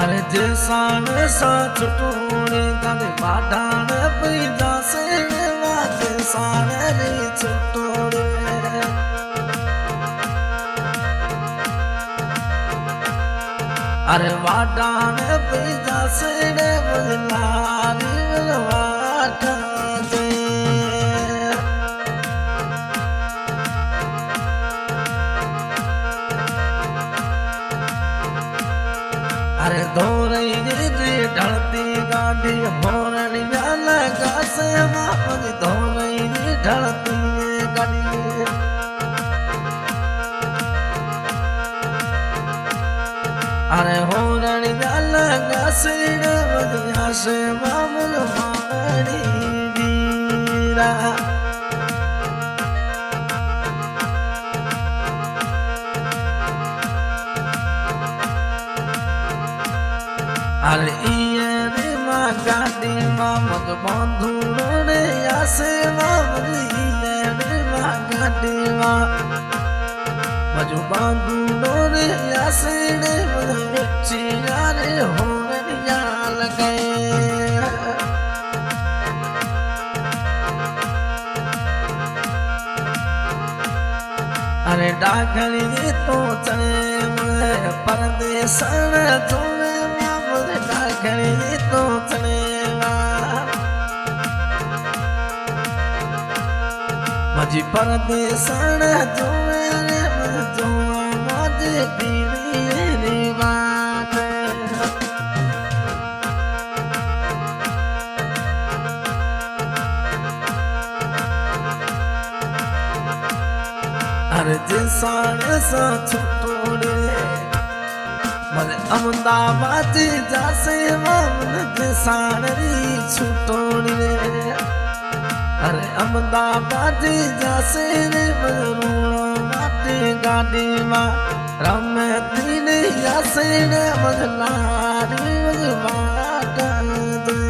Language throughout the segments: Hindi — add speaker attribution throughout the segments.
Speaker 1: अरे जैसान सा छुटोड़े गाने बाडान पैदा से वाजे सारे रे छुटोड़े अरे वाडान पैदा से बदलारी बलवाटा दे अरे धोरई रे ढलती गाड़ी भोरनी लगा से वापस धोरई रे ढलती गाड़ी अरे होरनी लगा से बदिया से मामल मारी वीरा अरे रे माँ गाड़ी माँ मत बांधू रे आसे माँ रे माँ गाड़ी माँ मजो बांधू रे आसे रे बच्ची यारे हो रिया लगे अरे डाकरी तो चले परदेस तुम्हें डाकरी तो चलेगा मजी परदेस जो जो मजे पीरी बात अरे जिसाने सा छुटोड़े मरे अहमदाबाद जासे मामन जिसान री छुटोड़ी रे अरे अहमदाबाद जासे रे मरूणो माटे गाड़ी मा रमती ने जासे रे मजलारी मजवाटा दे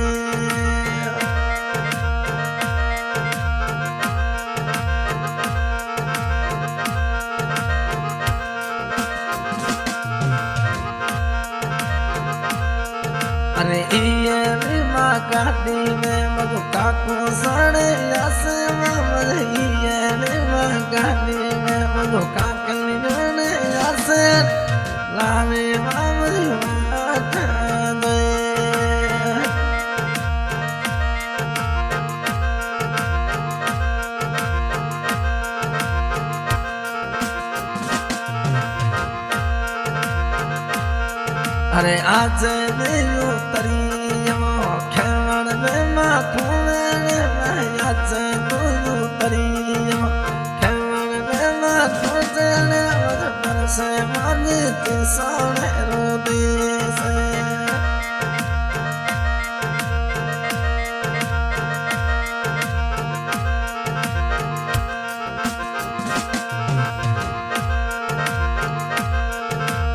Speaker 1: अरे रे माँ गाड़ी में मगो काको साड़े आसे मामल रे माँ गाड़ी में मगो काकली ने आसे लावे मामल माता दे अरे आज देयो तरियो खेवण में माथो में आज देयो तरियो खेवण में माथो चले पर से माने ते सारे रो दे से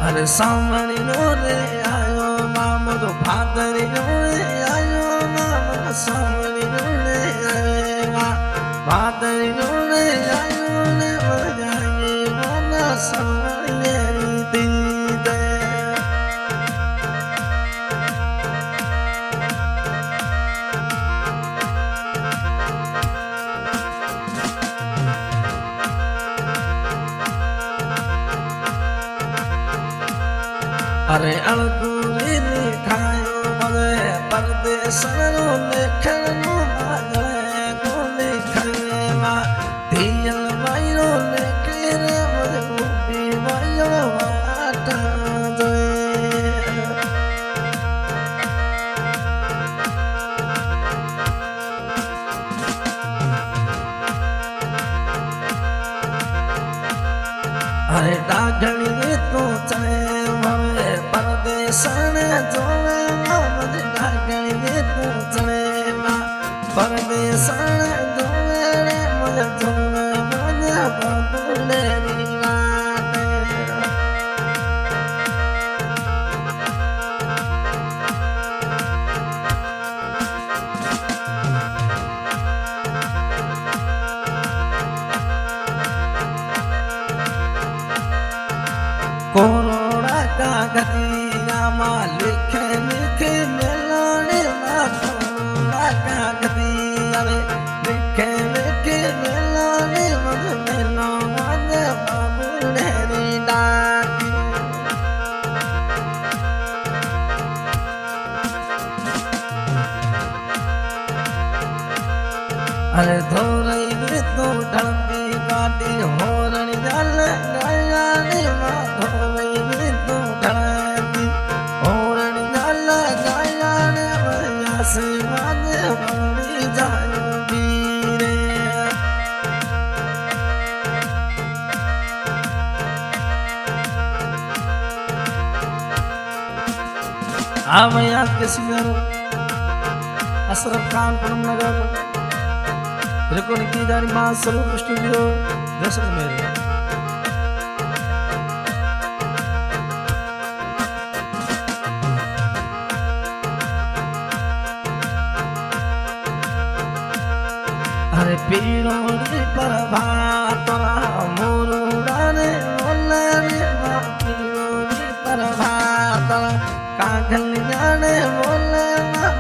Speaker 1: अरे सामने रे आयो मामो तो फादर रे आयो मामो सामने रे आयो फादर रे आयो ने बजाए मोना सामने दी दे अरे अलगूरी लिखायो मरे परदेस रो लेखनो मारे को लिखवा दियल मायो लेके रे मुझे भी मायो वाटा दे अरे डागणी तो चले परदेसन जो मामन डागणी तो चले परदेसन जो मुझे जो मुझे बदले कोरोना का गतिया मालिक अरे धोरई रे तो ढलके गाड़ी होरण जल गया रे माँ धोरई रे तो ढलकी होरण जल गया रे मैया से माने होरी जायो वीरे मैया के सिंगर अशरफ खान पूनम नगर रिकॉर्डिंग की जा रही मां स्वरूप स्टूडियो जैसलमेर। अरे पीड़ों रे प्रभात मोरुड़ाने बोले रे मां पीड़ों रे प्रभात कागल जाने बोले मां